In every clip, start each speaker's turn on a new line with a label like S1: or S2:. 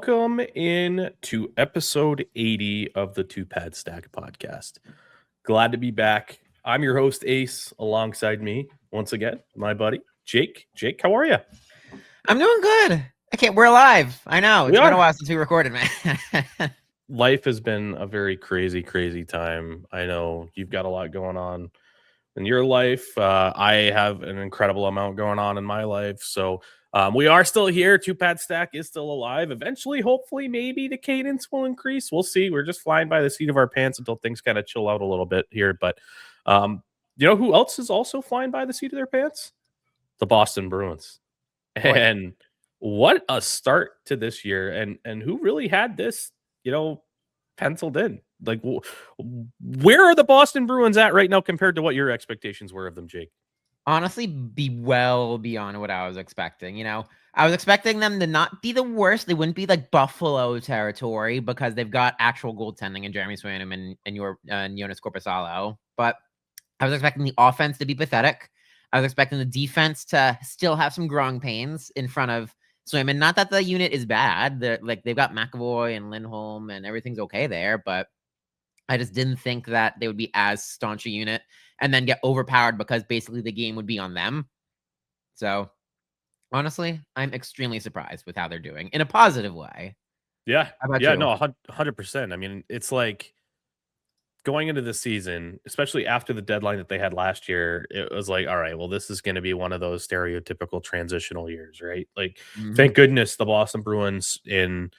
S1: Welcome in to episode 80 of the Two Pad Stack podcast. Glad to be back. I'm your host, Ace, alongside me, once again, my buddy, Jake. Jake, how are you?
S2: I'm doing good. We're alive. I know. It's been a while since we recorded, man.
S1: Life has been a very crazy, crazy time. I know you've got a lot going on in your life. I have an incredible amount going on in my life. So we are still here. Two Pad Stack is still alive. Eventually, hopefully, maybe the cadence will increase. We'll see. We're just flying by the seat of our pants until things kind of chill out a little bit here. But you know who else is also flying by the seat of their pants? The Boston Bruins.
S2: Boy.
S1: And what a start to this year. And who really had this, penciled in? Like, where are the Boston Bruins at right now compared to what your expectations were of them, Jake?
S2: Honestly, be well beyond what I was expecting. I was expecting them to not be the worst. They wouldn't be like Buffalo territory because they've got actual goaltending in Jeremy Swayman and Jonas Corposalo. But I was expecting the offense to be pathetic. I was expecting the defense to still have some growing pains in front of Swayman. Not that the unit is bad. They've got McAvoy and Lindholm and everything's okay there, but I just didn't think that they would be as staunch a unit and then get overpowered because basically the game would be on them. So honestly, I'm extremely surprised with how they're doing in a positive way.
S1: Yeah.
S2: How about you?
S1: No, 100%. I mean, it's like going into the season, especially after the deadline that they had last year, it was like, all right, well, this is going to be one of those stereotypical transitional years, right? Like, thank goodness the Boston Bruins and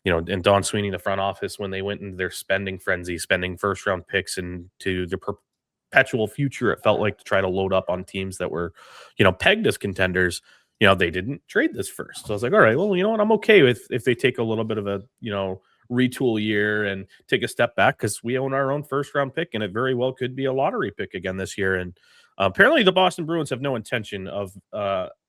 S1: Don Sweeney, the front office, when they went into their spending frenzy, spending first round picks into the perpetual future, it felt like, to try to load up on teams that were, pegged as contenders. They didn't trade this first. So I was like, all right, well, you know what? I'm okay with if they take a little bit of a, retool year and take a step back, because we own our own first round pick and it very well could be a lottery pick again this year. And apparently the Boston Bruins have no intention of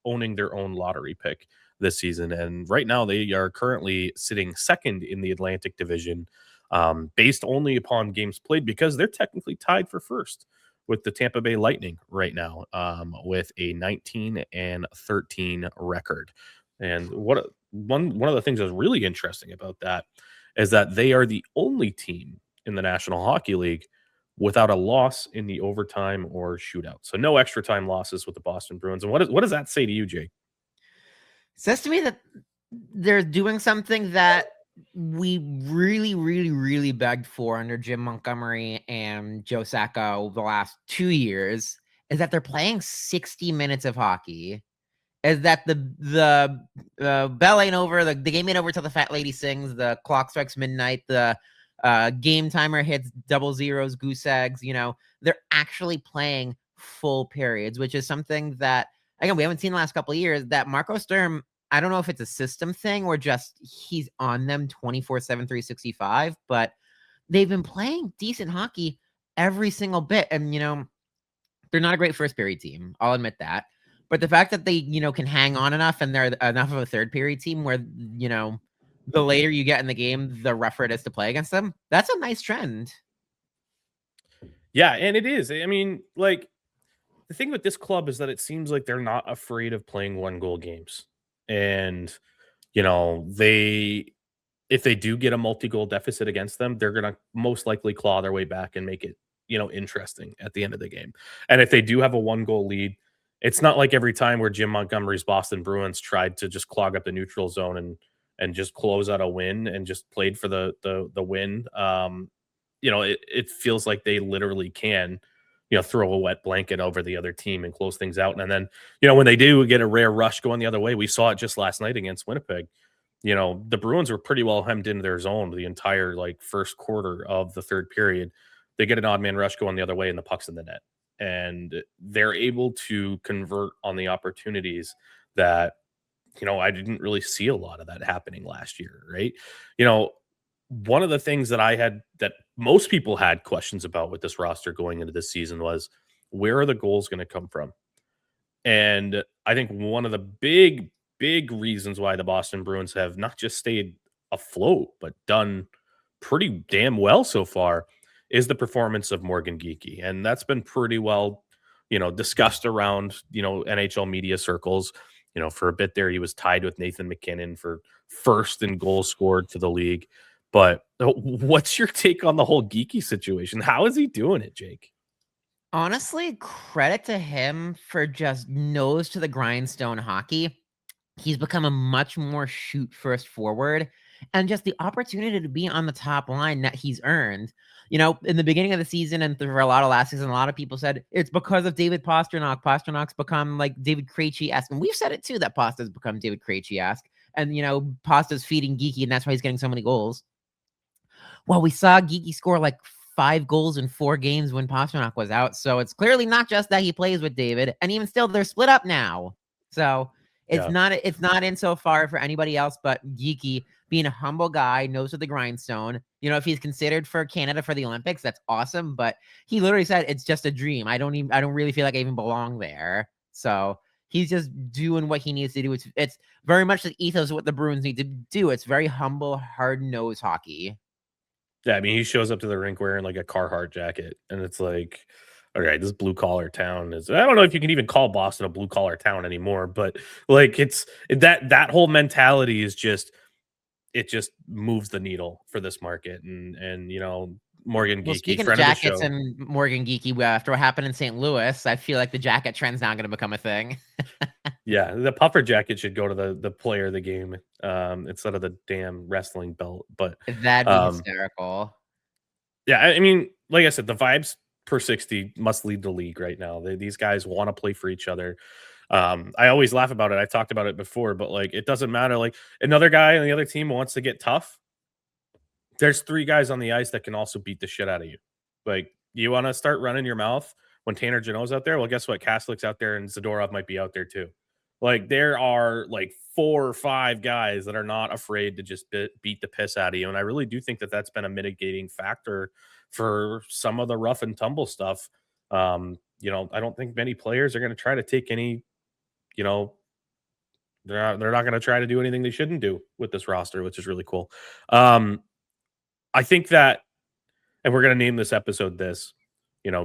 S1: owning their own lottery pick this season. And right now they are currently sitting second in the Atlantic Division, based only upon games played, because they're technically tied for first with the Tampa Bay Lightning right now, with a 19-13 record. And one of the things that's really interesting about that is that they are the only team in the National Hockey League without a loss in the overtime or shootout. So no extra time losses with the Boston Bruins. And what does that say to you, Jake?
S2: It says to me that they're doing something that we really, really, really begged for under Jim Montgomery and Joe Sacco the last 2 years, is that they're playing 60 minutes of hockey. Is that the bell ain't over, the game ain't over till the fat lady sings, the clock strikes midnight, the game timer hits double zeros, goose eggs. They're actually playing full periods, which is something that, again, we haven't seen the last couple of years. That Marco Sturm, I don't know if it's a system thing or just he's on them 24/7, 365, but they've been playing decent hockey every single bit. And, they're not a great first period team. I'll admit that. But the fact that they, can hang on enough and they're enough of a third period team where, the later you get in the game, the rougher it is to play against them. That's a nice trend.
S1: Yeah, and it is. I mean, like, the thing with this club is that it seems like they're not afraid of playing 1-goal games. And, if they do get a multi-goal deficit against them, they're going to most likely claw their way back and make it, interesting at the end of the game. And if they do have a 1-goal lead, it's not like every time where Jim Montgomery's Boston Bruins tried to just clog up the neutral zone and just close out a win and just played for the win. It feels like they literally can, throw a wet blanket over the other team and close things out. And then, when they do get a rare rush going the other way, we saw it just last night against Winnipeg. The Bruins were pretty well hemmed into their zone the entire first quarter of the third period. They get an odd man rush going the other way and the puck's in the net. And they're able to convert on the opportunities that, I didn't really see a lot of that happening last year, right? One of the things that most people had questions about with this roster going into this season was, where are the goals going to come from? And I think one of the big reasons why the Boston Bruins have not just stayed afloat, but done pretty damn well so far is the performance of Morgan Geekie. And that's been pretty well, discussed around, NHL media circles. For a bit there, he was tied with Nathan McKinnon for first in goals scored to the league. But what's your take on the whole Geeky situation? How is he doing it, Jake?
S2: Honestly, credit to him for just nose to the grindstone hockey. He's become a much more shoot first forward, and just the opportunity to be on the top line that he's earned. In the beginning of the season and for a lot of last season, a lot of people said it's because of David Pastrnak. Pasternak's become like David Krejci-esque. And we've said it too, that Pasta's become David Krejci-esque. And, Pasta's feeding Geeky, and that's why he's getting so many goals. Well, we saw Geeky score like 5 goals in 4 games when Pastrnak was out. So it's clearly not just that he plays with David, and even still, they're split up now. So it's
S1: Yeah.
S2: not in so far for anybody else but Geeky being a humble guy, nose to the grindstone. If he's considered for Canada for the Olympics, that's awesome. But he literally said it's just a dream. I don't really feel like I even belong there. So he's just doing what he needs to do. It's very much the ethos of what the Bruins need to do. It's very humble, hard-nosed hockey.
S1: Yeah, I mean, he shows up to the rink wearing like a Carhartt jacket, and it's like, all right, this blue collar town is. I don't know if you can even call Boston a blue collar town anymore, but like it's that whole mentality is just it just moves the needle for this market, and Morgan
S2: Well,
S1: Geeky,
S2: speaking of
S1: friend of the
S2: jackets
S1: show.
S2: and Morgan Geeky, after what happened in St. Louis, I feel like the jacket trend's not going to become a thing.
S1: Yeah, the puffer jacket should go to the player of the game instead of the damn wrestling belt. But
S2: That'd be
S1: um,
S2: hysterical.
S1: yeah, I mean, like I said, the vibes per 60 must lead the league right now. These guys want to play for each other. I always laugh about it. I talked about it before, but like it doesn't matter. Like another guy on the other team wants to get tough. There's 3 guys on the ice that can also beat the shit out of you. Like you want to start running your mouth when Tanner Janot's out there. Well, guess what? Kaslick's out there and Zadorov might be out there too. Like there are like 4 or 5 guys that are not afraid to just beat the piss out of you, and I really do think that that's been a mitigating factor for some of the rough and tumble stuff. I don't think many players are going to try to take any. You know, they're not going to try to do anything they shouldn't do with this roster, which is really cool. I think that, and we're going to name this episode this.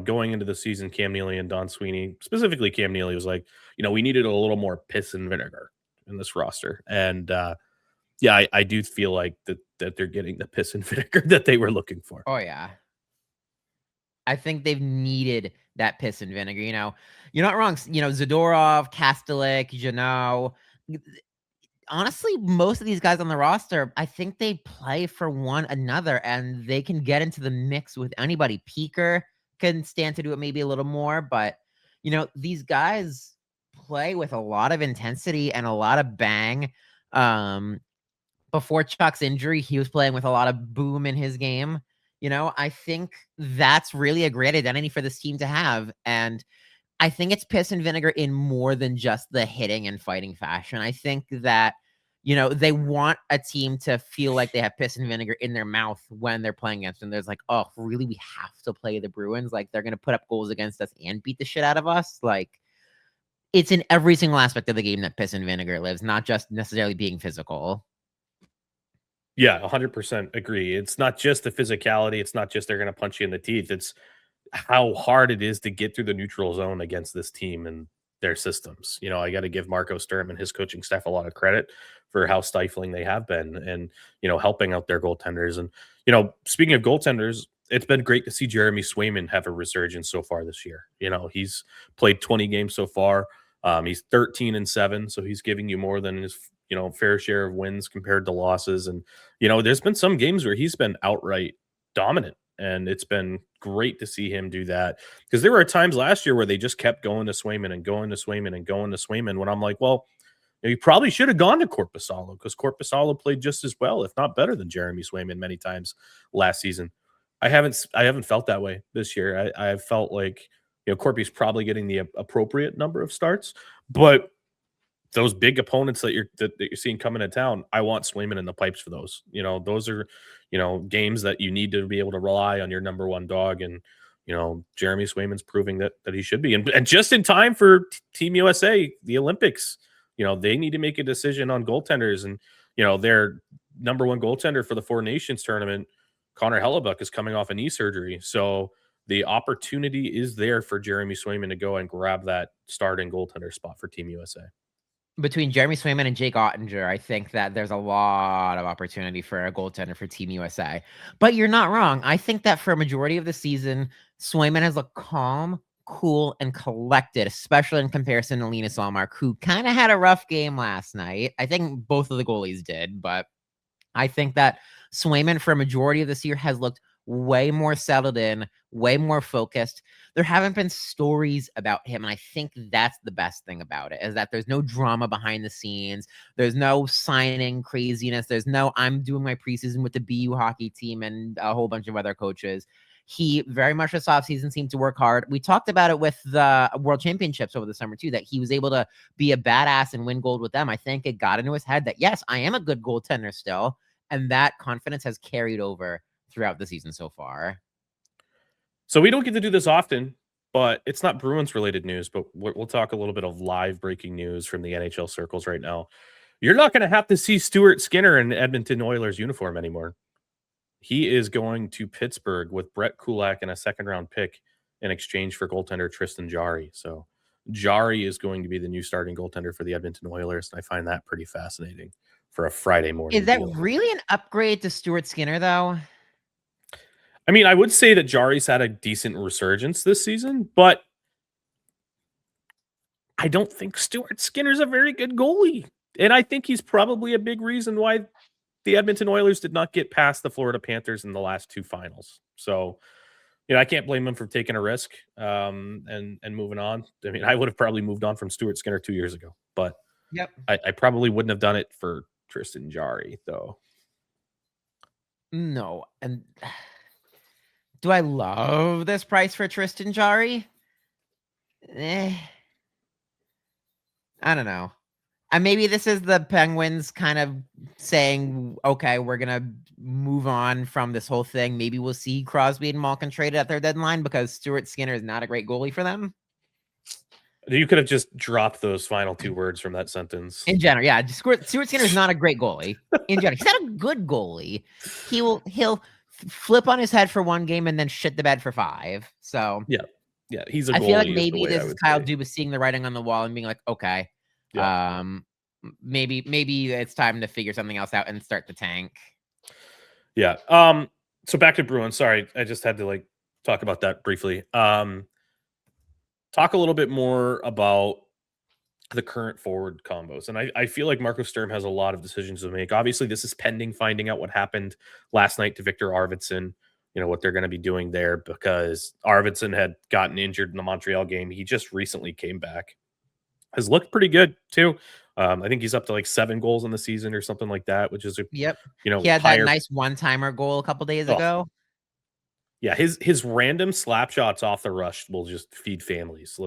S1: Going into the season, Cam Neely and Don Sweeney, specifically Cam Neely, was like, we needed a little more piss and vinegar in this roster. And yeah, I do feel like that they're getting the piss and vinegar that they were looking for.
S2: Oh, yeah. I think they've needed that piss and vinegar. You're not wrong. Zadorov, Kastelik, Janot. Honestly, most of these guys on the roster, I think they play for one another, and they can get into the mix with anybody. Peaker can stand to do it maybe a little more, but these guys play with a lot of intensity and a lot of bang. Before Chuck's injury, he was playing with a lot of boom in his game. I think that's really a great identity for this team to have, and I think it's piss and vinegar in more than just the hitting and fighting fashion. I think that, they want a team to feel like they have piss and vinegar in their mouth when they're playing against them. There's like, oh, really? We have to play the Bruins? Like, they're going to put up goals against us and beat the shit out of us? Like, it's in every single aspect of the game that piss and vinegar lives, not just necessarily being physical.
S1: Yeah, 100% agree. It's not just the physicality. It's not just they're going to punch you in the teeth. It's how hard it is to get through the neutral zone against this team and their systems. I got to give Marco Sturm and his coaching staff a lot of credit for how stifling they have been and, helping out their goaltenders. And, speaking of goaltenders, it's been great to see Jeremy Swayman have a resurgence so far this year. He's played 20 games so far. He's 13-7, so he's giving you more than his fair share of wins compared to losses. And there's been some games where he's been outright dominant, and it's been great to see him do that, because there were times last year where they just kept going to Swayman and going to Swayman and going to Swayman when I'm like, well, you probably should have gone to Korpisalo, because Korpisalo played just as well, if not better, than Jeremy Swayman many times last season. I haven't felt that way this year. I've felt like Corpy's probably getting the appropriate number of starts, but those big opponents that you're seeing coming to town, I want Swayman in the pipes for those. Those are, games that you need to be able to rely on your number one dog. And, Jeremy Swayman's proving that he should be. And just in time for Team USA, the Olympics, they need to make a decision on goaltenders. And, their number one goaltender for the Four Nations tournament, Connor Hellebuck, is coming off a knee surgery. So the opportunity is there for Jeremy Swayman to go and grab that starting goaltender spot for Team USA.
S2: Between Jeremy Swayman and Jake Ottinger, I think that there's a lot of opportunity for a goaltender for Team USA. But you're not wrong. I think that for a majority of the season, Swayman has looked calm, cool, and collected, especially in comparison to Linus Ullmark, who kind of had a rough game last night. I think both of the goalies did, but I think that Swayman for a majority of this year has looked way more settled in, way more focused. There haven't been stories about him, and I think that's the best thing about it, is that there's no drama behind the scenes. There's no signing craziness. There's no I'm doing my preseason with the BU hockey team and a whole bunch of other coaches. He very much this offseason seemed to work hard. We talked about it with the World Championships over the summer too, that he was able to be a badass and win gold with them. I think it got into his head that, yes, I am a good goaltender still. And that confidence has carried over throughout the season so far.
S1: So we don't get to do this often, but it's not Bruins related news, but we'll talk a little bit of live breaking news from the NHL circles right now. You're not going to have to see Stuart Skinner in Edmonton Oilers uniform anymore. He is going to Pittsburgh with Brett Kulak and a second-round pick in exchange for goaltender Tristan Jarry. So Jarry is going to be the new starting goaltender for the Edmonton Oilers, and I find that pretty fascinating for a Friday morning.
S2: Is that really an upgrade to Stuart Skinner, though?
S1: I mean, I would say that Jarry's had a decent resurgence this season, but I don't think Stuart Skinner's a very good goalie. And I think he's probably a big reason why the Edmonton Oilers did not get past the Florida Panthers in the last two finals. So, I can't blame him for taking a risk and moving on. I mean, I would have probably moved on from Stuart Skinner 2 years ago, but
S2: yep,
S1: I probably wouldn't have done it for Tristan Jarry, though.
S2: No. And do I love this price for Tristan Jarry? I don't know. And maybe this is the Penguins kind of saying, okay, we're going to move on from this whole thing. Maybe we'll see Crosby and Malkin traded at their deadline because Stuart Skinner is not a great goalie for them.
S1: You could have just dropped those final two words from that sentence.
S2: In general, yeah. Stuart Skinner is not a great goalie. In general, he's not a good goalie. He'll flip on his head for one game and then shit the bed for 5. So
S1: yeah, he's a goalie.
S2: I feel like maybe this is Kyle Dubas seeing the writing on the wall and being like, okay, maybe it's time to figure something else out and start the tank.
S1: Yeah. So back to Bruins. Sorry, I just had to talk about that briefly. Talk a little bit more about the current forward combos. And I feel like Marco Sturm has a lot of decisions to make. Obviously, this is pending finding out what happened last night to Victor Arvidsson, what they're going to be doing there, because Arvidsson had gotten injured in the Montreal game. He just recently came back. Has looked pretty good, too. I think he's up to 7 goals in the season or something like that, which is
S2: he had that nice one-timer goal a couple days ago.
S1: Yeah, his random slap shots off the rush will just feed families.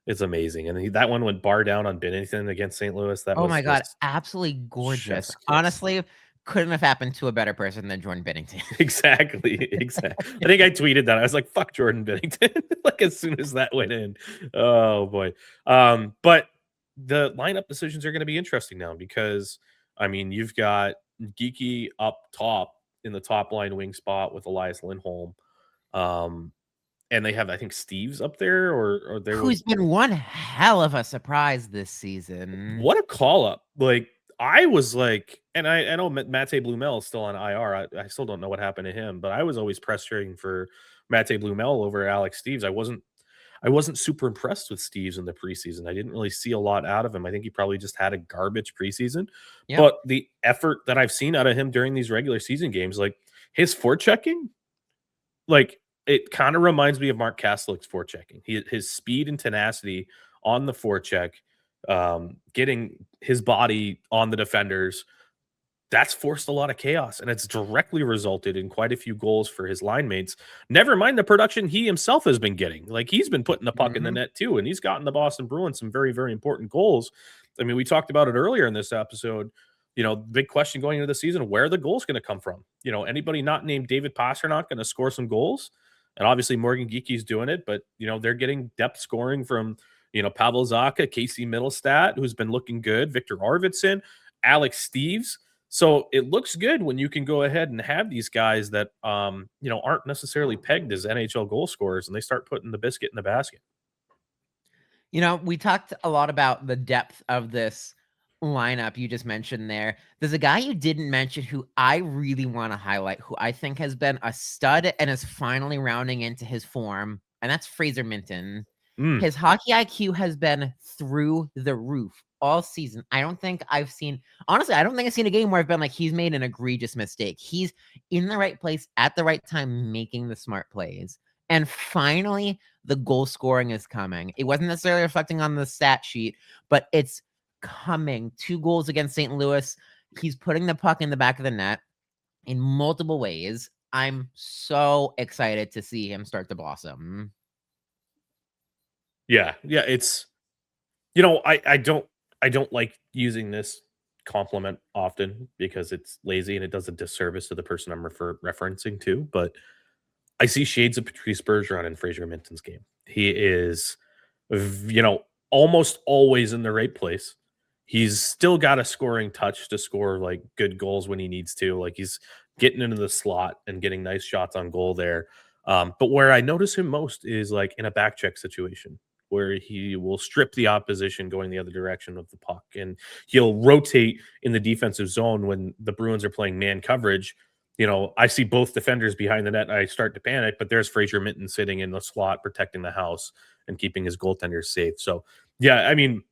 S1: It's amazing. And that one went bar down on Binnington against St. Louis. That
S2: my God, absolutely gorgeous. Honestly, couldn't have happened to a better person than Jordan Binnington.
S1: Exactly. I think I tweeted that. I was like, fuck Jordan Binnington. As soon as that went in. Oh boy. But the lineup decisions are going to be interesting now because, I mean, you've got Geeky up top in the top line wing spot with Elias Lindholm. And they have, I think, Steve's up there, or
S2: who's been one hell of a surprise this season.
S1: What a call up! I was and I know Mate Blumel is still on IR. I still don't know what happened to him, but I was always pressuring for Mate Blumel over Alex Steves. I wasn't super impressed with Steves in the preseason. I didn't really see a lot out of him. I think he probably just had a garbage preseason. Yep. But the effort that I've seen out of him during these regular season games, his forechecking, it kind of reminds me of Mark Kastelik's forechecking. His speed and tenacity on the forecheck, getting his body on the defenders, that's forced a lot of chaos, and it's directly resulted in quite a few goals for his line mates. Never mind the production he himself has been getting. He's been putting the puck in the net too, and he's gotten the Boston Bruins some very, very important goals. I mean, we talked about it earlier in this episode. Big question going into the season, where are the goals going to come from? Anybody not named David Pastrnak going to score some goals? And obviously Morgan Geeky's doing it, but, they're getting depth scoring from, Pavel Zacha, Casey Middlestat, who's been looking good, Victor Arvidsson, Alex Steves. So it looks good when you can go ahead and have these guys that, aren't necessarily pegged as NHL goal scorers, and they start putting the biscuit in the basket.
S2: You know, we talked a lot about the depth of this lineup you just mentioned there. There's a guy you didn't mention who I really want to highlight, who I think has been a stud and is finally rounding into his form, and that's Fraser Minton.
S1: Mm,
S2: His hockey IQ has been through the roof all season. I don't think I've seen, honestly, I don't think I've seen a game where I've been like, he's made an egregious mistake. He's in the right place at the right time, making the smart plays. And finally, the goal scoring is coming. It wasn't necessarily reflecting on the stat sheet, but it's coming. 2 goals against St. Louis. He's putting the puck in the back of the net in multiple ways. I'm so excited to see him start to blossom.
S1: yeah, yeah. It's I don't like using this compliment often because it's lazy and it does a disservice to the person I'm referencing to. But I see shades of Patrice Bergeron in Fraser Minton's game. He is, almost always in the right place. He's still got a scoring touch to score like good goals when he needs to. Like he's getting into the slot and getting nice shots on goal there. But where I notice him most is like in a back check situation where he will strip the opposition going the other direction of the puck and he'll rotate in the defensive zone when the Bruins are playing man coverage. I see both defenders behind the net and I start to panic, but there's Fraser Minton sitting in the slot protecting the house and keeping his goaltender safe. So, yeah, I mean,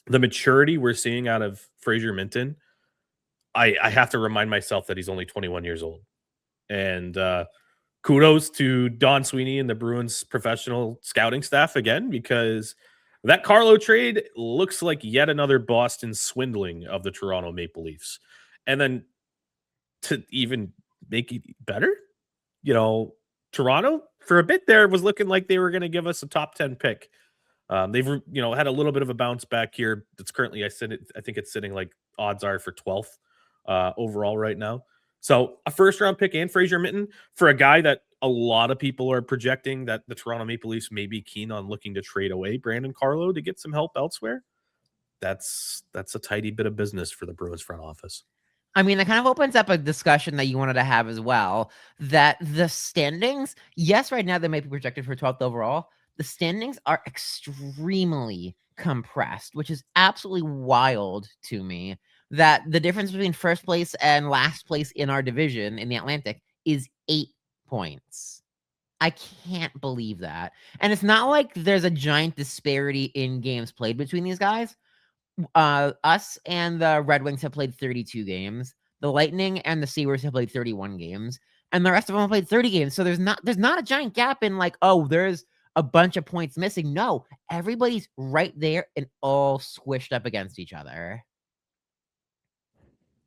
S1: the maturity we're seeing out of Fraser Minton, I have to remind myself that he's only 21 years old. And kudos to Don Sweeney and the Bruins professional scouting staff again, because that Carlo trade looks like yet another Boston swindling of the Toronto Maple Leafs. And then to even make it better, Toronto for a bit there was looking like they were going to give us a top 10 pick. They've had a little bit of a bounce back here. That's currently I think it's sitting like odds are for 12th overall right now. So a first round pick and Fraser Minton for a guy that a lot of people are projecting that the Toronto Maple Leafs may be keen on looking to trade away Brandon Carlo to get some help elsewhere. That's a tidy bit of business for the Bruins front office.
S2: I mean, that kind of opens up a discussion that you wanted to have as well. That the standings, yes, right now they may be projected for 12th overall. The standings are extremely compressed, which is absolutely wild to me. That the difference between first place and last place in our division in the Atlantic is 8 points. I can't believe that. And it's not like there's a giant disparity in games played between these guys. Us and the Red Wings have played 32 games. The Lightning and the Sabres have played 31 games, and the rest of them have played 30 games. So there's not a giant gap in like, oh, there's a bunch of points missing. No, everybody's right there and all squished up against each other.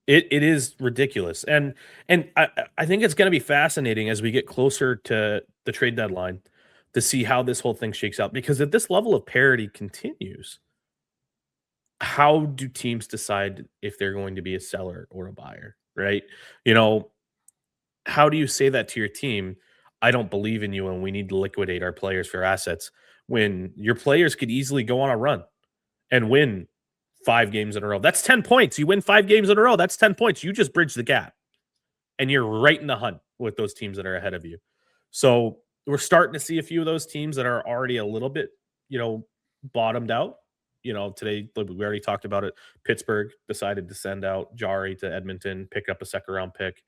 S1: It is ridiculous, and I think it's going to be fascinating as we get closer to the trade deadline to see how this whole thing shakes out. Because if this level of parity continues, how do teams decide if they're going to be a seller or a buyer, right? You know, how do you say that to your team? I don't believe in you and we need to liquidate our players for assets when your players could easily go on a run and win 5 games in a row. That's 10 points. You win 5 games in a row. That's 10 points. You just bridge the gap and you're right in the hunt with those teams that are ahead of you. So we're starting to see a few of those teams that are already a little bit, bottomed out. Today we already talked about it. Pittsburgh decided to send out Jari to Edmonton, pick up a second round pick.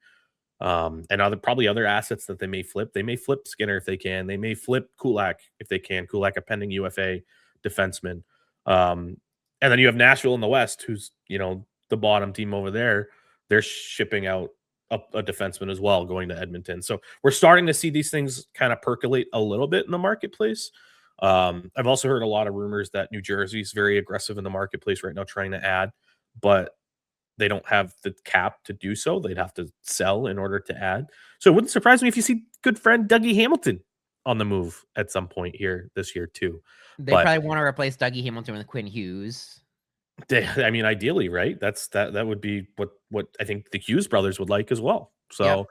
S1: And probably other assets that they may flip. They may flip Skinner if they can. They may flip Kulak if they can. Kulak, a pending UFA defenseman. And then you have Nashville in the West, who's the bottom team over there. They're shipping out a defenseman as well, going to Edmonton. So we're starting to see these things kind of percolate a little bit in the marketplace. I've also heard a lot of rumors that New Jersey's very aggressive in the marketplace right now, trying to add, but they don't have the cap to do so. They'd have to sell in order to add. So it wouldn't surprise me if you see good friend Dougie Hamilton on the move at some point here this year too.
S2: They probably want to replace Dougie Hamilton with Quinn Hughes.
S1: Ideally, right? That would be what I think the Hughes brothers would like as well. So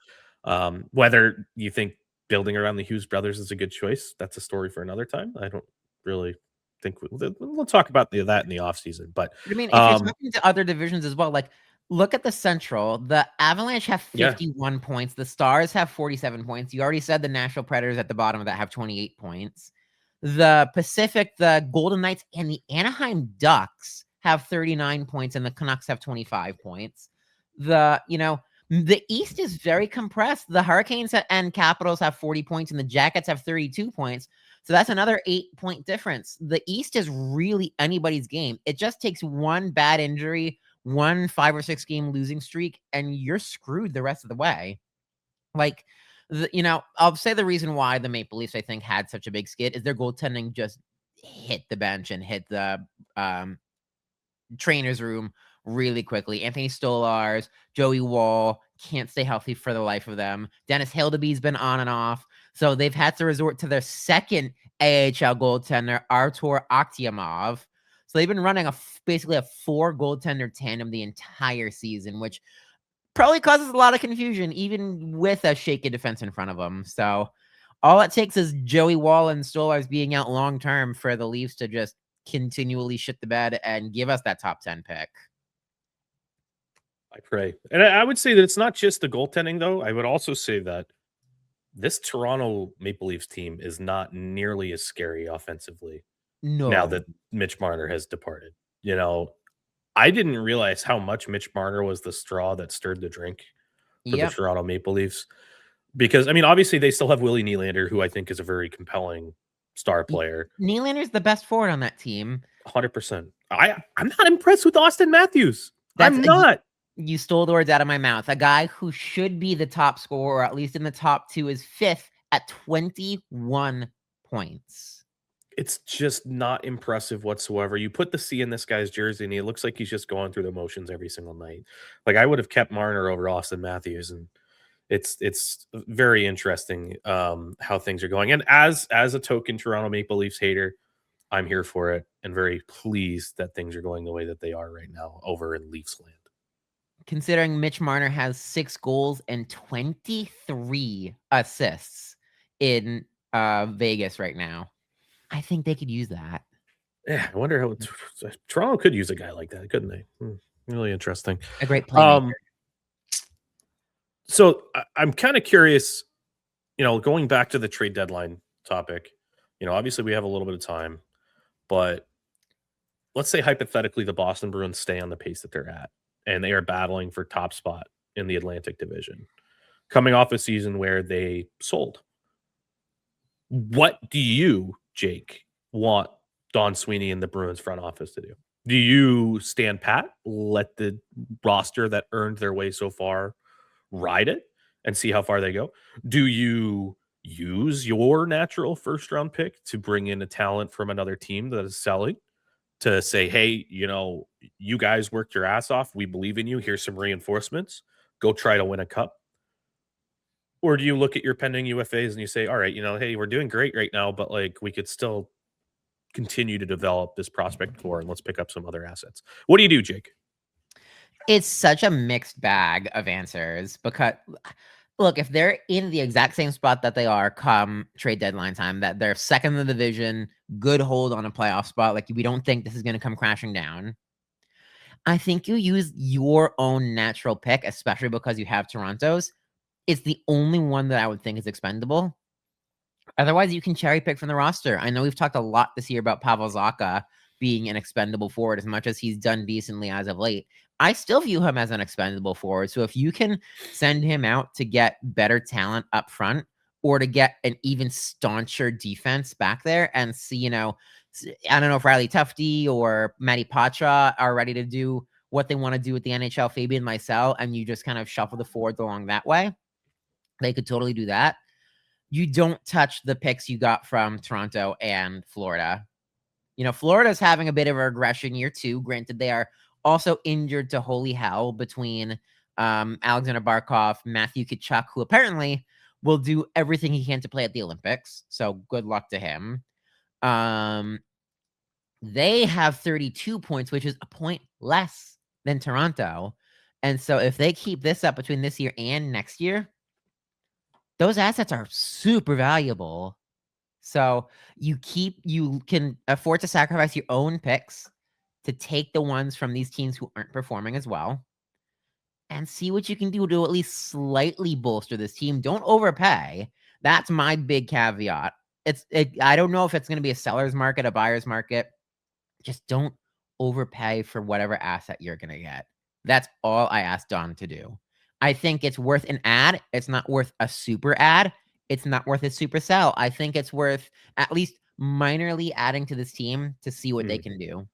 S1: whether you think building around the Hughes brothers is a good choice, that's a story for another time. I don't really think we'll talk about that in the offseason. But
S2: I mean, if you're talking to other divisions as well, like look at the Central. The Avalanche have 51 points. The Stars have 47 points. You already said the Nashville Predators at the bottom of that have 28 points. The Pacific, the Golden Knights, and the Anaheim Ducks have 39 points, and the Canucks have 25 points. The East is very compressed. The Hurricanes and Capitals have 40 points, and the Jackets have 32 points. So that's another 8-point difference. The East is really anybody's game. It just takes one bad injury, one 5 or 6 game losing streak, and you're screwed the rest of the way. Like, I'll say the reason why the Maple Leafs, I think, had such a big skid is their goaltending just hit the bench and hit the trainer's room really quickly. Anthony Stolarz, Joey Wall can't stay healthy for the life of them. Dennis Hildeby's been on and off. So they've had to resort to their second AHL goaltender, Artur Akhtiamov. So they've been running basically a 4 goaltender tandem the entire season, which probably causes a lot of confusion, even with a shaky defense in front of them. So all it takes is Joey Wall and Stolarz being out long term for the Leafs to just continually shit the bed and give us that top 10 pick.
S1: I pray. And I would say that it's not just the goaltending, though. I would also say that this Toronto Maple Leafs team is not nearly as scary offensively now that Mitch Marner has departed. I didn't realize how much Mitch Marner was the straw that stirred the drink for the Toronto Maple Leafs. Because, obviously they still have Willie Nylander, who I think is a very compelling star player.
S2: Nylander's the best forward on that team.
S1: 100%. I'm not impressed with Austin Matthews. I'm not.
S2: You stole the words out of my mouth. A guy who should be the top scorer, or at least in the top 2, is 5th at 21 points.
S1: It's just not impressive whatsoever. You put the C in this guy's jersey, and he looks like he's just going through the motions every single night. Like, I would have kept Marner over Austin Matthews, and it's very interesting how things are going. And as a token Toronto Maple Leafs hater, I'm here for it and very pleased that things are going the way that they are right now over in Leafs land.
S2: Considering Mitch Marner has 6 goals and 23 assists in Vegas right now, I think they could use that.
S1: Yeah, I wonder how Toronto could use a guy like that, couldn't they? Really interesting.
S2: A great playmaker.
S1: So I'm kind of curious, going back to the trade deadline topic, obviously we have a little bit of time, but let's say hypothetically the Boston Bruins stay on the pace that they're at and they are battling for top spot in the Atlantic Division, coming off a season where they sold. What do you, Jake, want Don Sweeney and the Bruins front office to do? Do you stand pat, let the roster that earned their way so far ride it and see how far they go? Do you use your natural first-round pick to bring in a talent from another team that is selling to say, hey, you guys worked your ass off. We believe in you. Here's some reinforcements. Go try to win a cup. Or do you look at your pending UFAs and you say, all right, hey, we're doing great right now, but we could still continue to develop this prospect core and let's pick up some other assets. What do you do, Jake?
S2: It's such a mixed bag of answers because, look, if they're in the exact same spot that they are come trade deadline time, that they're second in the division, good hold on a playoff spot, we don't think this is going to come crashing down, I think you use your own natural pick, especially because you have Toronto's. It's the only one that I would think is expendable. Otherwise, you can cherry pick from the roster. I know we've talked a lot this year about Pavel Zacha being an expendable forward as much as he's done decently as of late. I still view him as an expendable forward. So if you can send him out to get better talent up front or to get an even stauncher defense back there and see, I don't know if Riley Tufte or Matty Patra are ready to do what they want to do with the NHL, Fabian Lysell, and you just kind of shuffle the forwards along that way, they could totally do that. You don't touch the picks you got from Toronto and Florida. Florida's having a bit of a regression year too. Granted, they are also injured to holy hell between Alexander Barkov, Matthew Tkachuk, who apparently will do everything he can to play at the Olympics. So good luck to him. They have 32 points, which is a point less than Toronto. And so if they keep this up between this year and next year, those assets are super valuable. So you can afford to sacrifice your own picks to take the ones from these teams who aren't performing as well and see what you can do to at least slightly bolster this team. Don't overpay. That's my big caveat. I don't know if it's going to be a seller's market, a buyer's market. Just don't overpay for whatever asset you're going to get. That's all I asked Don to do. I think it's worth an ad. It's not worth a super ad. It's not worth a super sell. I think it's worth at least minorly adding to this team to see what they can do.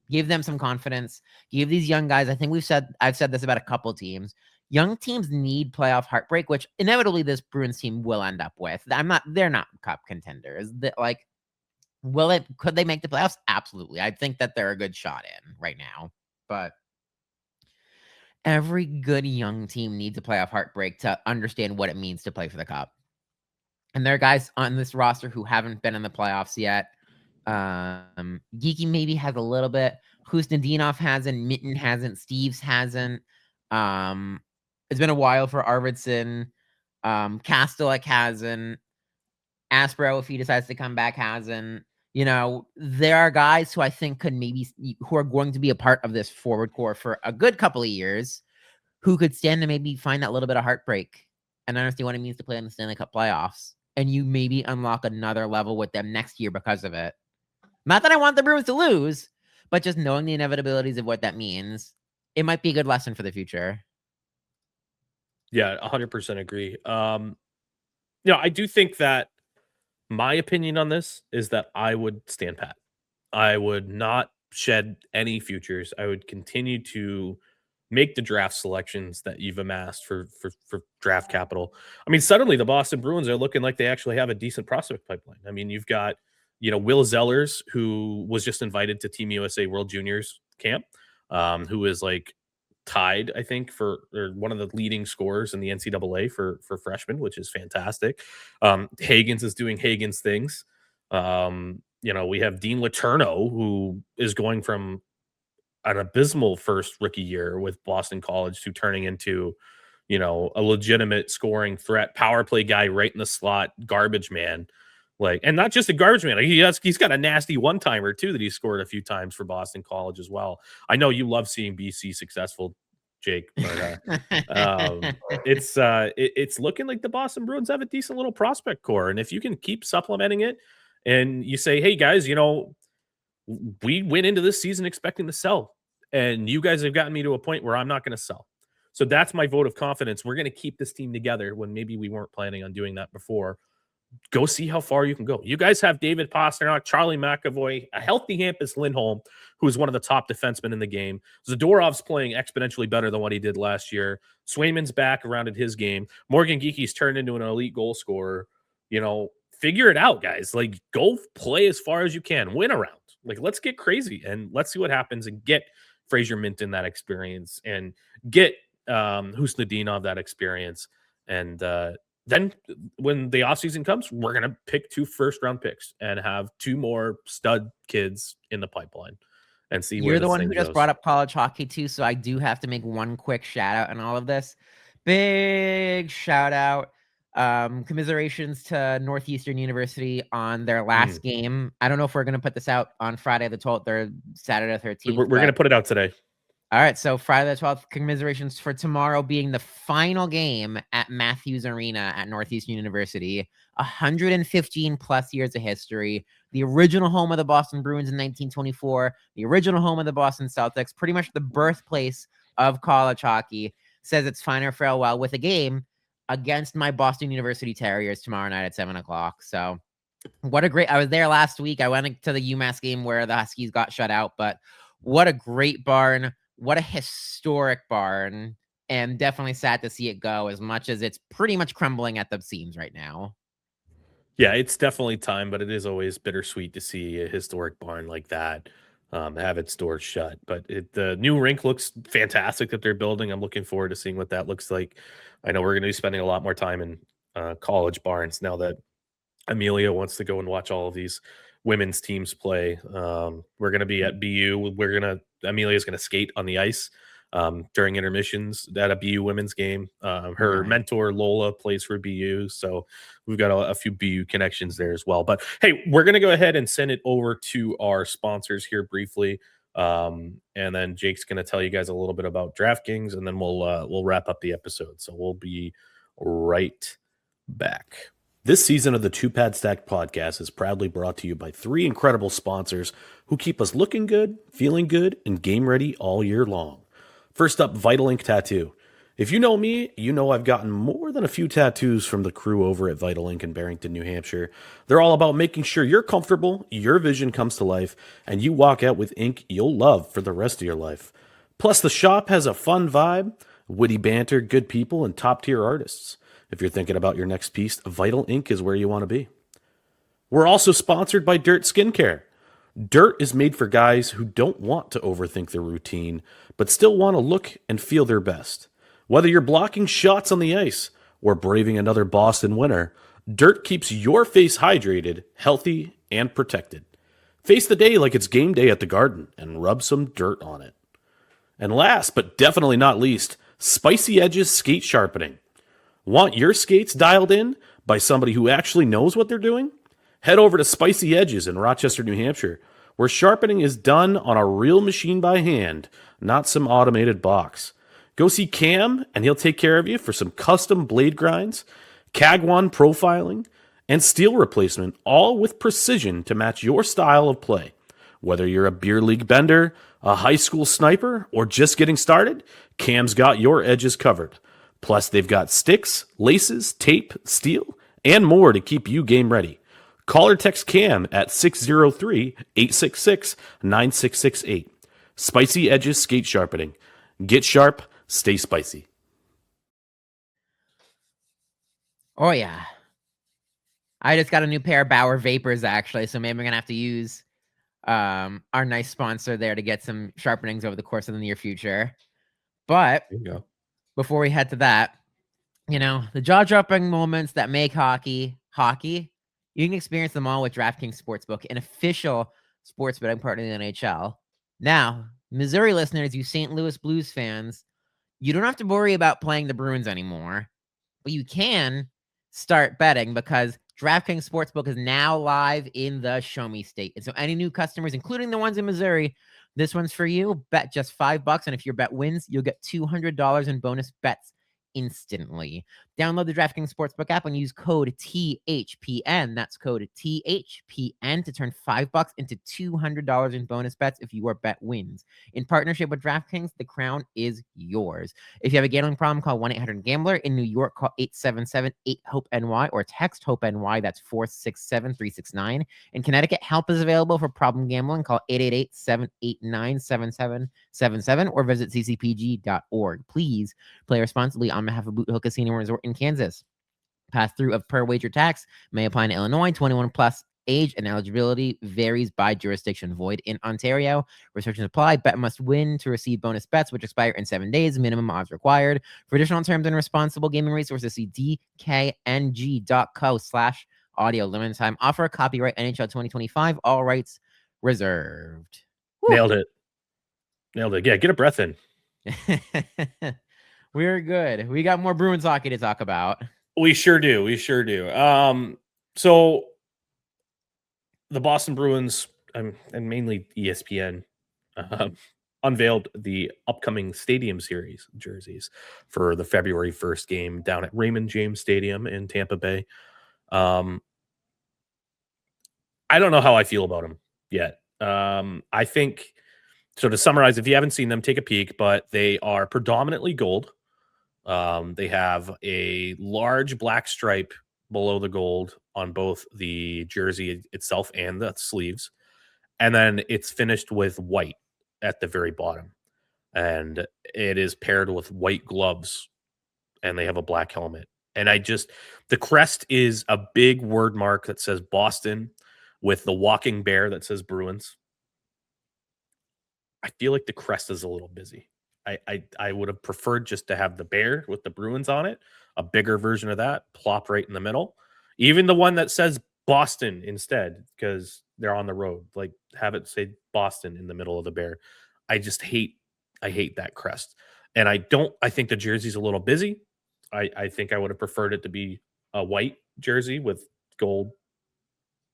S2: Give them some confidence. Give these young guys. I think I've said this about a couple teams. Young teams need playoff heartbreak, which inevitably this Bruins team will end up with. They're not cup contenders. Could they make the playoffs? Absolutely. I think that they're a good shot in right now. But every good young team needs a playoff heartbreak to understand what it means to play for the cup. And there are guys on this roster who haven't been in the playoffs yet. Geeky maybe has a little bit. Husnudinov hasn't. Mitten hasn't. Steves hasn't. It's been a while for Arvidsson. Kastelek hasn't. Aspro, if he decides to come back, hasn't. There are guys who I think who are going to be a part of this forward core for a good couple of years, who could stand to maybe find that little bit of heartbreak and understand what it means to play in the Stanley Cup playoffs. And you maybe unlock another level with them next year because of it. Not that I want the Bruins to lose, but just knowing the inevitabilities of what that means, it might be a good lesson for the future.
S1: Yeah, 100% agree. I do think that my opinion on this is that I would stand pat. I would not shed any futures. I would continue to make the draft selections that you've amassed for draft capital. I mean, suddenly the Boston Bruins are looking like they actually have a decent prospect pipeline. I mean, you've got, Will Zellers, who was just invited to Team USA World Juniors camp, who is like tied, I think, for one of the leading scorers in the NCAA for freshmen, which is fantastic. Hagens is doing Hagens things. We have Dean Letourneau, who is going from an abysmal first rookie year with Boston College to turning into, a legitimate scoring threat, power play guy right in the slot, garbage man. And not just a garbage man. He's got a nasty one-timer too that he scored a few times for Boston College as well. I know you love seeing BC successful, Jake, but it's looking like the Boston Bruins have a decent little prospect core, and if you can keep supplementing it, and you say, hey guys, we went into this season expecting to sell, and you guys have gotten me to a point where I'm not going to sell. So that's my vote of confidence. We're going to keep this team together when maybe we weren't planning on doing that before. Go see how far you can go. You guys have David Pastrnak, Charlie McAvoy, a healthy Hampus Lindholm, who is one of the top defensemen in the game. Zadorov's playing exponentially better than what he did last year. Swayman's back around in his game. Morgan Geeky's turned into an elite goal scorer. Figure it out, guys. Go play as far as you can. Win around. Let's get crazy and let's see what happens and get Fraser Minton that experience and get Husnudinov that experience. And then when the offseason comes, we're going to pick 2 first-round picks and have 2 more stud kids in the pipeline and see where
S2: You're the one who
S1: goes.
S2: just brought up college hockey too, so I do have to make one quick shout-out in all of this. Big shout-out. Commiserations to Northeastern University on their last game. I don't know if we're going to put this out on Friday the 12th or Saturday the 13th.
S1: We're going to put it out today.
S2: All right, so Friday the 12th, commiserations for tomorrow being the final game at Matthews Arena at Northeastern University. 115 plus years of history. The original home of the Boston Bruins in 1924. The original home of the Boston Celtics. Pretty much the birthplace of college hockey. Says it's final farewell with a game against my Boston University Terriers tomorrow night at 7 o'clock. So I was there last week. I went to the UMass game where the Huskies got shut out, but what a great barn. What a historic barn, and definitely sad to see it go as much as it's pretty much crumbling at the seams right now.
S1: Yeah, it's definitely time, but it is always bittersweet to see a historic barn like that have its doors shut. But the new rink looks fantastic that they're building. I'm looking forward to seeing what that looks like. I know we're going to be spending a lot more time in college barns now that Amelia wants to go and watch all of these women's teams play. We're going to be at BU. Amelia's going to skate on the ice during intermissions at a BU women's game. Her mentor Lola plays for BU, so we've got a few BU connections there as well. But hey, we're going to go ahead and send it over to our sponsors here briefly, and then Jake's going to tell you guys a little bit about DraftKings, and then we'll wrap up the episode. So we'll be right back. This season of the Two Pad Stack podcast is proudly brought to you by three incredible sponsors who keep us looking good, feeling good, and game ready all year long. First up, Vital Ink Tattoo. If you know me, you know I've gotten more than a few tattoos from the crew over at Vital Ink in Barrington, New Hampshire. They're all about making sure you're comfortable, your vision comes to life, and you walk out with ink you'll love for the rest of your life. Plus, the shop has a fun vibe, witty banter, good people, and top tier artists. If you're thinking about your next piece, Vital Ink is where you want to be. We're also sponsored by Dirt Skincare. Dirt is made for guys who don't want to overthink their routine, but still want to look and feel their best. Whether you're blocking shots on the ice or braving another Boston winter, Dirt keeps your face hydrated, healthy, and protected. Face the day like it's game day at the Garden and rub some dirt on it. And last, but definitely not least, Spicy Edges Skate Sharpening. Want your skates dialed in by somebody who actually knows what they're doing? Head over to Spicy Edges in Rochester, New Hampshire, where sharpening is done on a real machine by hand, not some automated box. Go see Cam, and he'll take care of you for some custom blade grinds, CAG1 profiling, and steel replacement, all with precision to match your style of play. Whether you're a beer league bender, a high school sniper, or just getting started, Cam's got your edges covered. Plus, they've got sticks, laces, tape, steel, and more to keep you game ready. Call or text Cam at 603-866-9668. Spicy Edges Skate Sharpening. Get sharp, stay spicy.
S2: Oh, yeah. I just got a new pair of Bauer Vapors, actually, so maybe we're going to have to use our nice sponsor there to get some sharpenings over the course of the near future. But
S1: There you go.
S2: before we head to that, you know, the jaw-dropping moments that make hockey, you can experience them all with DraftKings Sportsbook, an official sports betting partner of the NHL. Now, Missouri listeners, you St. Louis Blues fans, you don't have to worry about playing the Bruins anymore, but you can start betting because DraftKings Sportsbook is now live in the Show Me State. And so any new customers, including the ones in Missouri, this one's for you. Bet just $5, and if your bet wins, you'll get $200 in bonus bets instantly. Download the DraftKings Sportsbook app and use code THPN. That's code THPN to turn $5 into $200 in bonus bets if your bet wins. In partnership with DraftKings, the crown is yours. If you have a gambling problem, call 1-800-GAMBLER. In New York, call 877-8-HOPE-NY or text HOPE-NY. That's 467-369. In Connecticut, help is available for problem gambling. Call 888-789-7777 or visit ccpg.org. Please play responsibly on behalf of Boot Hill Casino Resort in Kansas. Pass-through of per wager tax may apply in Illinois. 21 plus age and eligibility varies by jurisdiction. Void in Ontario. Restrictions apply. Bet must win to receive bonus bets, which expire in 7 days. Minimum odds required. For additional terms and responsible gaming resources, see dkng.co/audio. Limited time offer. Copyright NHL 2025. All rights reserved. Woo.
S1: Nailed it. Yeah, get a breath in.
S2: We're good. We got more Bruins hockey to talk about.
S1: We sure do. So the Boston Bruins and mainly ESPN unveiled the upcoming Stadium Series jerseys for the February 1st game down at Raymond James Stadium in Tampa Bay. I don't know how I feel about them yet. I think, so to summarize, if you haven't seen them, take a peek, but they are predominantly gold. They have a large black stripe below the gold on both the jersey itself and the sleeves. And then it's finished with white at the very bottom. And it is paired with white gloves. And they have a black helmet. And the crest is a big word mark that says Boston with the walking bear that says Bruins. I feel like the crest is a little busy. I would have preferred just to have the bear with the Bruins on it, a bigger version of that, plop right in the middle. Even the one that says Boston instead, because they're on the road. Like, have it say Boston in the middle of the bear. I hate that crest. And I think the jersey's a little busy. I think I would have preferred it to be a white jersey with gold.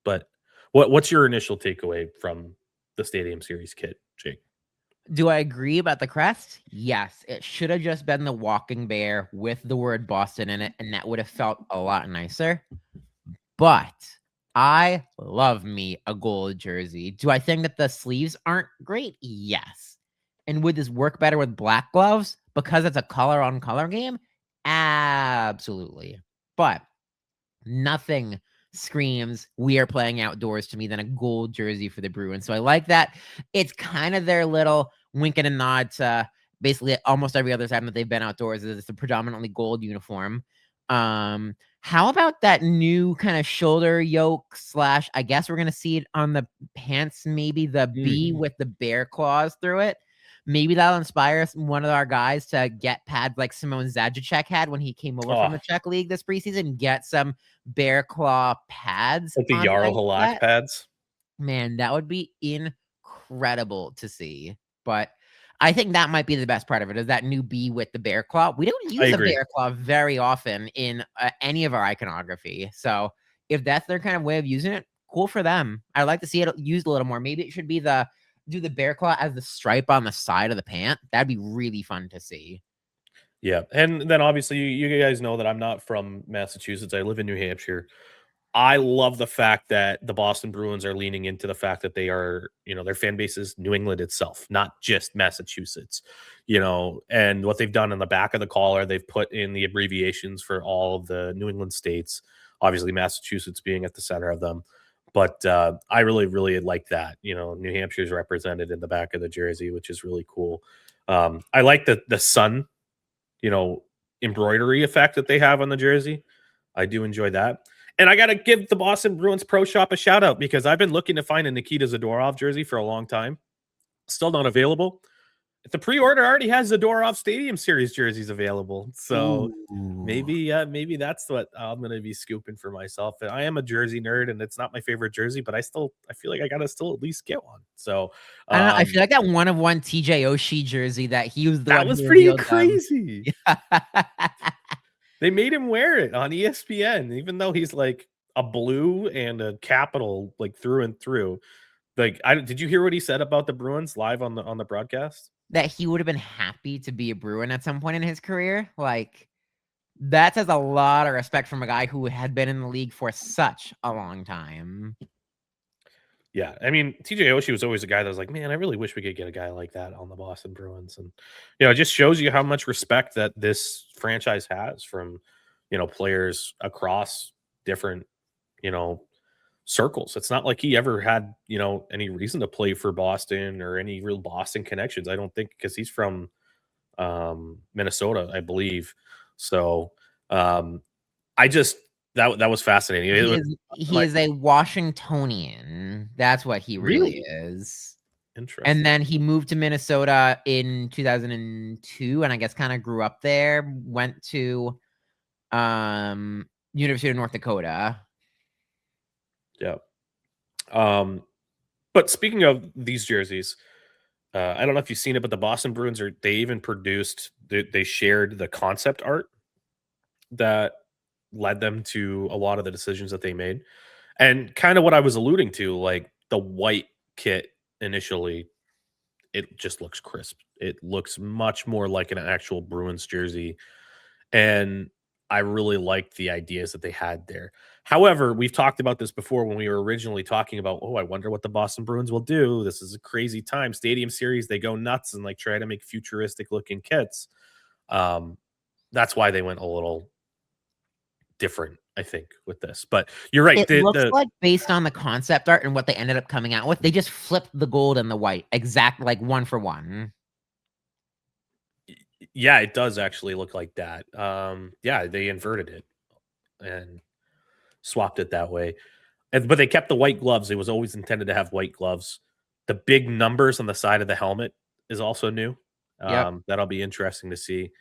S1: But what's your initial takeaway from the Stadium Series kit, Jake?
S2: Do I agree about the crest? Yes. It should have just been the walking bear with the word Boston in it, and that would have felt a lot nicer. But I love me a gold jersey. Do I think that the sleeves aren't great? Yes. And would this work better with black gloves because it's a color on color game? Absolutely. But nothing screams we are playing outdoors to me than a gold jersey for the Bruins. So I like that. It's kind of their little wink and a nod to basically almost every other time that they've been outdoors. It's a predominantly gold uniform. How about that new kind of shoulder yoke slash, I guess we're going to see it on the pants, maybe the B with the bear claws through it. Maybe that'll inspire one of our guys to get pads like Simone Zajic had when he came over from the Czech League this preseason, get some bear claw pads.
S1: Like the
S2: on
S1: Jarl
S2: ice
S1: Halak
S2: set.
S1: pads.
S2: Man, that would be incredible to see. But I think that might be the best part of it is that new B with the bear claw. We don't use the bear claw very often in any of our iconography. So if that's their kind of way of using it, cool for them. I'd like to see it used a little more. Maybe it should be do the bear claw as the stripe on the side of the pant. That'd be really fun to see.
S1: Yeah. And then obviously you guys know that I'm not from Massachusetts. I live in New Hampshire. I love the fact that the Boston Bruins are leaning into the fact that they are, their fan base is New England itself, not just Massachusetts, and what they've done in the back of the collar, they've put in the abbreviations for all of the New England states, obviously Massachusetts being at the center of them. But I really, really like that. New Hampshire is represented in the back of the jersey, which is really cool. I like the sun, embroidery effect that they have on the jersey. I do enjoy that. And I got to give the Boston Bruins Pro Shop a shout out because I've been looking to find a Nikita Zadorov jersey for a long time. Still not available. The pre-order already has Zadorov Stadium Series jerseys available. So maybe that's what I'm going to be scooping for myself. I am a jersey nerd and it's not my favorite jersey, but I feel like I got to still at least get one. So
S2: I don't know. I feel like that one of one TJ Oshie jersey that he was the
S1: that
S2: one
S1: was
S2: who
S1: pretty
S2: revealed
S1: crazy. They made him wear it on ESPN, even though he's like a blue and a capital like through and through. Like, did you hear what he said about the Bruins live on the broadcast?
S2: That he would have been happy to be a Bruin at some point in his career. Like, that says a lot of respect from a guy who had been in the league for such a long time.
S1: Yeah, I mean, TJ Oshie was always a guy that was like, man, I really wish we could get a guy like that on the Boston Bruins. And, it just shows you how much respect that this franchise has from, players across different, circles. It's not like he ever had, any reason to play for Boston or any real Boston connections. I don't think because he's from Minnesota, I believe. So I just that was fascinating.
S2: He is a Washingtonian. That's what he really is.
S1: Interesting.
S2: And then he moved to Minnesota in 2002 and I guess kind of grew up there, went to University of North Dakota.
S1: Yeah. But speaking of these jerseys, I don't know if you've seen it, but the Boston Bruins they even produced, they shared the concept art that led them to a lot of the decisions that they made. And kind of what I was alluding to, like the white kit initially, it just looks crisp. It looks much more like an actual Bruins jersey. And I really liked the ideas that they had there. However, we've talked about this before when we were originally talking about, I wonder what the Boston Bruins will do. This is a crazy time. Stadium Series, they go nuts and like try to make futuristic looking kits. That's why they went a little different, I think, with this. But you're right.
S2: It looks like based on the concept art and what they ended up coming out with, they just flipped the gold and the white exact like one for one.
S1: Yeah, it does actually look like that. Yeah, they inverted it and swapped it that way. But they kept the white gloves. It was always intended to have white gloves. The big numbers on the side of the helmet is also new. That'll be interesting to see.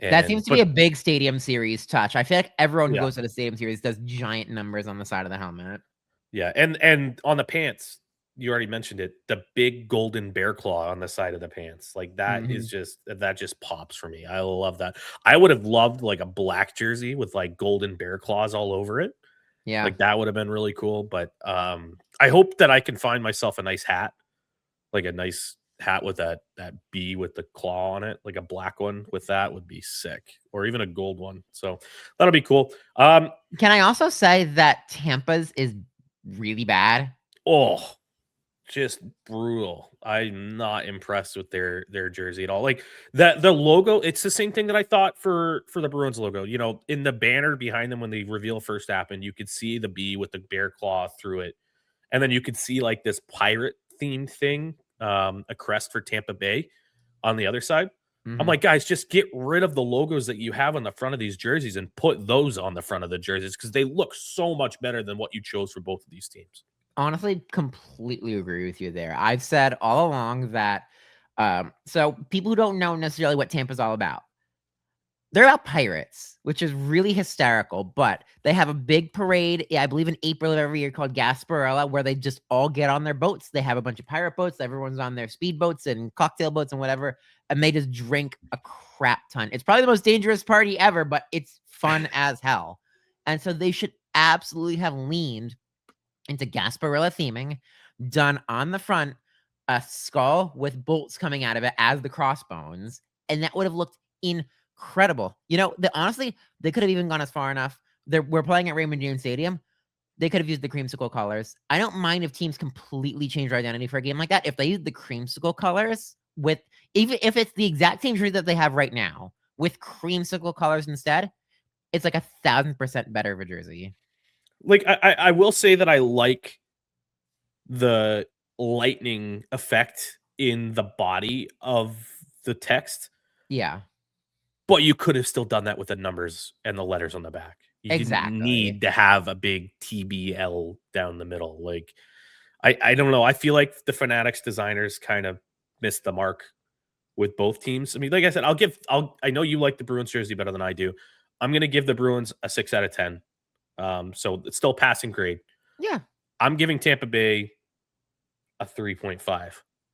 S2: That seems to be a big Stadium Series touch. I feel like everyone who goes to the Stadium Series does giant numbers on the side of the helmet.
S1: Yeah, and on the pants, you already mentioned it, the big golden bear claw on the side of the pants. Like that is that just pops for me. I love that. I would have loved like a black jersey with like golden bear claws all over it.
S2: Yeah.
S1: Like that would have been really cool. But I hope that I can find myself a nice hat, like a nice hat with that bee with the claw on it, like a black one with that would be sick, or even a gold one. So that'll be cool.
S2: Can I also say that Tampa's is really bad?
S1: Oh, just brutal. I'm not impressed with their jersey at all. Like the logo, it's the same thing that I thought for the Bruins logo. You know, in the banner behind them when the reveal first happened, you could see the bee with the bear claw through it, and then you could see like this pirate themed thing, a crest for Tampa Bay on the other side. I'm
S2: Mhm.
S1: like, guys, just get rid of the logos that you have on the front of these jerseys and put those on the front of the jerseys because they look so much better than what you chose for both of these teams.
S2: Honestly, completely agree with you there. I've said all along that, so people who don't know necessarily what Tampa's all about, they're about pirates, which is really hysterical, but they have a big parade, I believe in April of every year called Gasparilla, where they just all get on their boats. They have a bunch of pirate boats. Everyone's on their speedboats and cocktail boats and whatever, and they just drink a crap ton. It's probably the most dangerous party ever, but it's fun as hell. And so they should absolutely have leaned into Gasparilla theming, done on the front a skull with bolts coming out of it as the crossbones, and that would have looked incredible. You know, honestly, they could have even gone as far enough. We're playing at Raymond James Stadium. They could have used the creamsicle colors. I don't mind if teams completely change their identity for a game like that. If they use the creamsicle colors with, even if it's the exact same jersey that they have right now with creamsicle colors instead, it's like 1,000% better of a jersey.
S1: Like I will say that I like the lightning effect in the body of the text,
S2: Yeah,
S1: but you could have still done that with the numbers and the letters on the back. You didn't
S2: exactly.
S1: need to have a big TBL down the middle. Like I don't know. I feel like the Fanatics designers kind of missed the mark with both teams. I mean, like I said, I know you like the Bruins jersey better than I do. I'm gonna give the Bruins a 6 out of 10. So it's still passing grade.
S2: Yeah.
S1: I'm giving Tampa Bay a 3.5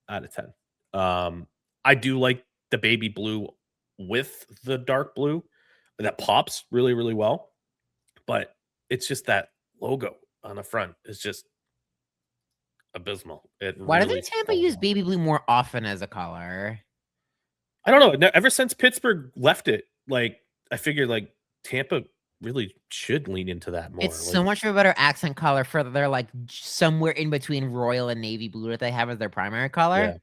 S1: out of 10. I do like the baby blue with the dark blue. That pops really, really well. But it's just that logo on the front is just abysmal. It
S2: Why
S1: really
S2: doesn't Tampa
S1: falls
S2: use
S1: off.
S2: baby blue more often as a color?
S1: I don't know. Ever since Pittsburgh left it, like I figured like Tampa really should lean into that
S2: It's
S1: more. Like,
S2: so much of a better accent color for their like somewhere in between royal and navy blue that they have as their primary color.
S1: yeah,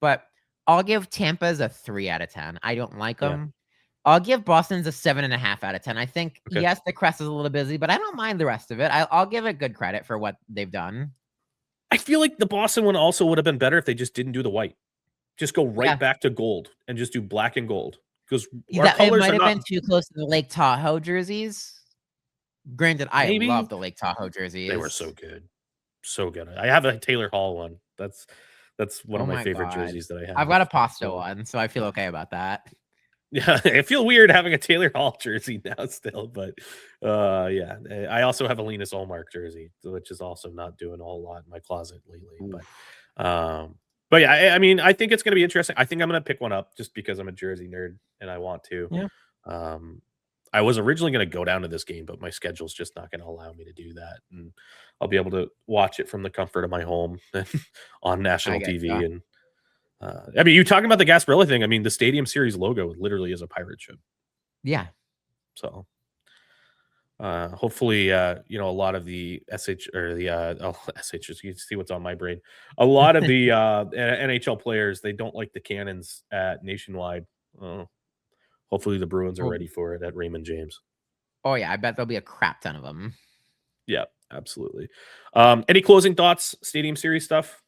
S2: But I'll give Tampa's a 3 out of 10. I don't like
S1: yeah.
S2: them. I'll give Boston's a 7.5 out of 10. I think,
S1: Okay.
S2: yes, the crest is a little busy, but I don't mind the rest of it. I'll give it good credit for what they've done.
S1: I feel like the Boston one also would have been better if they just didn't do the white. Just go right
S2: Yeah.
S1: back to gold and just do black and gold because our
S2: That it
S1: colors
S2: might
S1: are
S2: have
S1: not
S2: been too close to the Lake Tahoe jerseys. Granted, I love
S1: maybe
S2: the Lake Tahoe
S1: they were
S2: jerseys.
S1: so good. So good. I have a Taylor Hall one. That's one
S2: Oh
S1: of my
S2: my
S1: favorite
S2: god.
S1: jerseys that I
S2: I've
S1: have.
S2: got a pasta
S1: So
S2: one, so I feel okay about that.
S1: yeah, I feel weird having a Taylor Hall jersey now still, but yeah. I also have a Linus Allmark jersey, which is also not doing a whole lot in my closet lately.
S2: Oof.
S1: But yeah, I mean, I think it's gonna be interesting. I think I'm gonna pick one up just because I'm a jersey nerd and I want to.
S2: Yeah.
S1: Um I was originally gonna go down to this game, but my schedule's just not gonna allow me to do that. And I'll be able to watch it from the comfort of my home on
S2: I
S1: national
S2: get
S1: TV
S2: ya.
S1: and I mean, you talking about the Gasparilla thing? I mean, the Stadium Series logo literally is a pirate ship.
S2: Yeah.
S1: So, hopefully, a lot of the SH or the SHs, you can see what's on my brain. A lot of the NHL players, they don't like the cannons at Nationwide. Hopefully, the Bruins are
S2: Oh,
S1: ready for it at Raymond James.
S2: oh, yeah, I bet there'll be a crap ton of them.
S1: Yeah, absolutely. Any closing thoughts? Stadium Series stuff.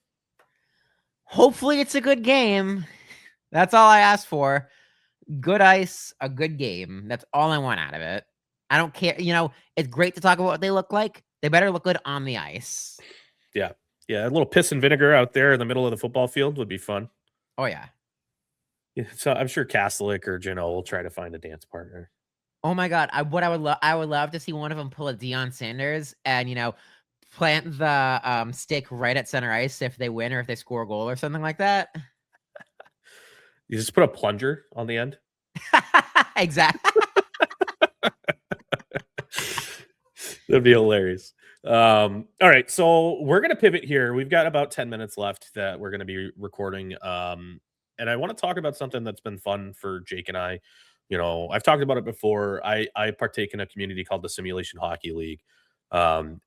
S2: Hopefully, it's a good game. That's all I ask for. Good ice, a good game. That's all I want out of it. I don't care. It's great to talk about what they look like. They better look good on the ice.
S1: Yeah, yeah. A little piss and vinegar out there in the middle of the football field would be fun.
S2: Oh, yeah.
S1: Yeah, so I'm sure Castlick or Gino will try to find a dance partner.
S2: Oh my god, I would love to see one of them pull a Deion Sanders and, plant the, stick right at center ice if they win or if they score a goal or something like that.
S1: You just put a plunger on the end.
S2: Exactly.
S1: That'd be hilarious. All right, so we're gonna pivot here. We've got about 10 minutes left that we're gonna be recording. And I want to talk about something that's been fun for Jake and I. I've talked about it before. I partake in a community called the Simulation Hockey League.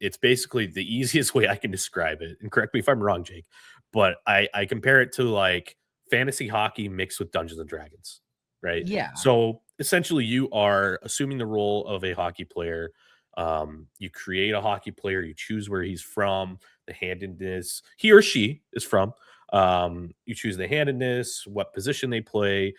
S1: It's basically the easiest way I can describe it, and correct me if I'm wrong, Jake, but I compare it to like fantasy hockey mixed with Dungeons and Dragons, right?
S2: Yeah.
S1: So essentially, you are assuming the role of a hockey player. You create a hockey player, you choose where he's from, the handedness he or she is from. You choose the handedness, what position they play,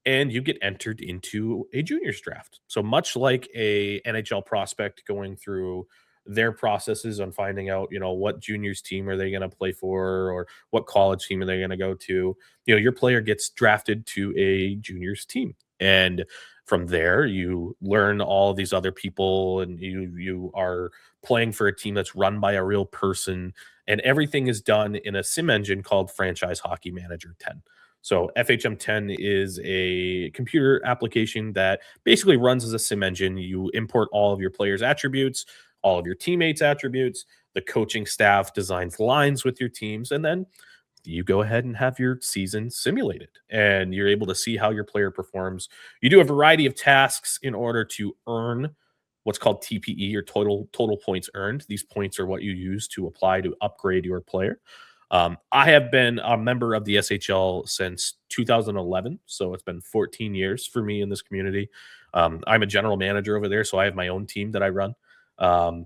S1: and you get entered into a juniors draft. So much like a NHL prospect going through their processes on finding out, what juniors team are they going to play for or what college team are they going to go to, your player gets drafted to a juniors team. And from there, you learn all these other people, and you are playing for a team that's run by a real person, and everything is done in a sim engine called Franchise Hockey Manager 10. So FHM 10 is a computer application that basically runs as a sim engine. You import all of your players' attributes, all of your teammates' attributes. The coaching staff designs lines with your teams, and then you go ahead and have your season simulated, and you're able to see how your player performs. You do a variety of tasks in order to earn what's called TPE, or total points earned. These points are what you use to apply to upgrade your player. I have been a member of the SHL since 2011, so it's been 14 years for me in this community. I'm a general manager over there, so I have my own team that I run.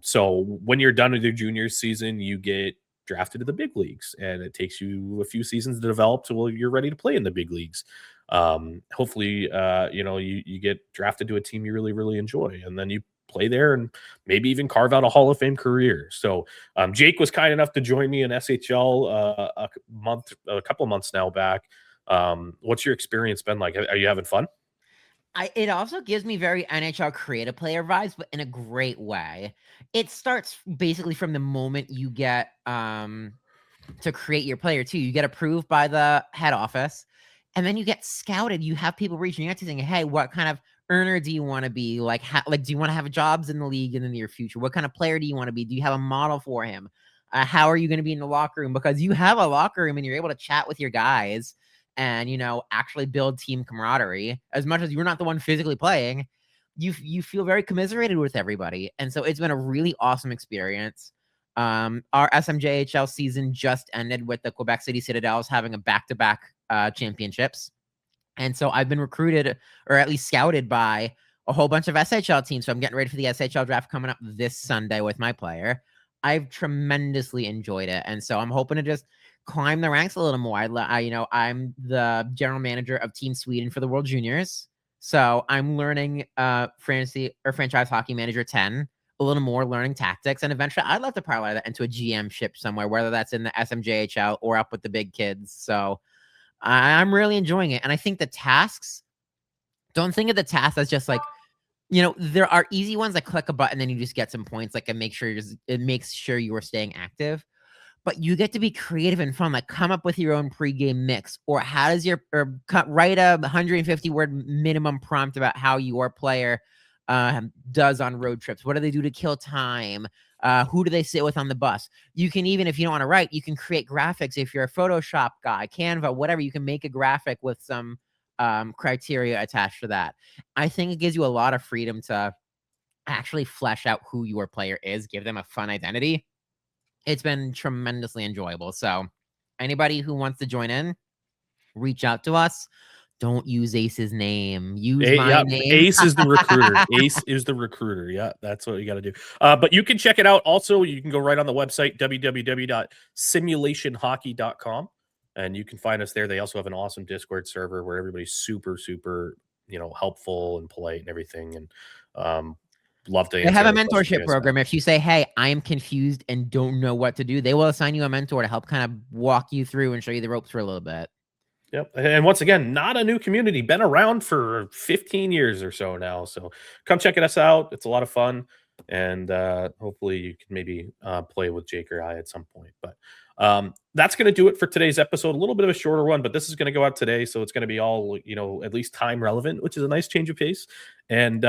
S1: So when you're done with your juniors season, you get drafted to the big leagues, and it takes you a few seasons to develop till you're ready to play in the big leagues. Hopefully, you get drafted to a team you really, really enjoy, and then you play there and maybe even carve out a Hall of Fame career. So Jake was kind enough to join me in SHL a couple of months now back. What's your experience been like? Are you having fun?
S2: It also gives me very NHL creative player vibes, but in a great way. It starts basically from the moment you get to create your player too. You get approved by the head office, and then you get scouted. You have people reaching out to you saying, "Hey, what kind of earner do you want to be? Like, do you want to have jobs in the league in the near future? What kind of player do you want to be? Do you have a model for him? How are you going to be in the locker room? Because you have a locker room and you're able to chat with your guys and actually build team camaraderie. As much as you're not the one physically playing, you feel very commiserated with everybody, and so it's been a really awesome experience. Our SMJHL season just ended with the Quebec City Citadels having a back-to-back championships. And so I've been recruited, or at least scouted, by a whole bunch of SHL teams. So I'm getting ready for the SHL draft coming up this Sunday with my player. I've tremendously enjoyed it. And so I'm hoping to just climb the ranks a little more. I'm the general manager of Team Sweden for the World Juniors. So I'm learning Franchise Hockey Manager 10 a little more, learning tactics, and eventually I'd love to parlay that into a GM ship somewhere, whether that's in the SMJHL or up with the big kids. So I'm really enjoying it. And I think the tasks, don't think of the tasks as just like, there are easy ones that click a button and you just get some points, like, and it makes sure you are staying active. But you get to be creative and fun, like come up with your own pregame mix, or write a 150 word minimum prompt about how your player does on road trips. What do they do to kill time? Who do they sit with on the bus? You can, even if you don't want to write, you can create graphics. If you're a Photoshop guy, Canva, whatever, you can make a graphic with some criteria attached to that. I think it gives you a lot of freedom to actually flesh out who your player is, give them a fun identity. It's been tremendously enjoyable. So anybody who wants to join in, reach out to us. Don't use Ace's name. Use my name.
S1: Ace is the recruiter. Ace is the recruiter. Yeah, that's what you got to do. But you can check it out. Also, you can go right on the website, www.simulationhockey.com, and you can find us there. They also have an awesome Discord server where everybody's super, super, helpful and polite and everything. And love to answer.
S2: They have a mentorship program. If you say, "Hey, I am confused and don't know what to do," they will assign you a mentor to help kind of walk you through and show you the ropes for a little bit.
S1: Yep. And once again, not a new community, been around for 15 years or so now. So come check us out. It's a lot of fun. And hopefully you can maybe play with Jake or I at some point. But that's going to do it for today's episode. A little bit of a shorter one, but this is going to go out today. So it's going to be all, at least time relevant, which is a nice change of pace. And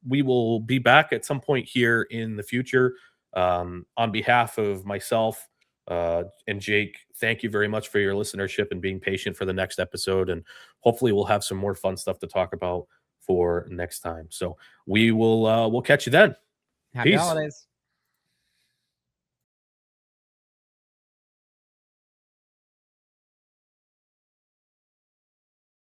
S1: we will be back at some point here in the future. On behalf of myself and Jake, thank you very much for your listenership and being patient for the next episode. And hopefully we'll have some more fun stuff to talk about for next time. So we'll catch you then.
S2: Happy
S1: Peace.
S2: holidays.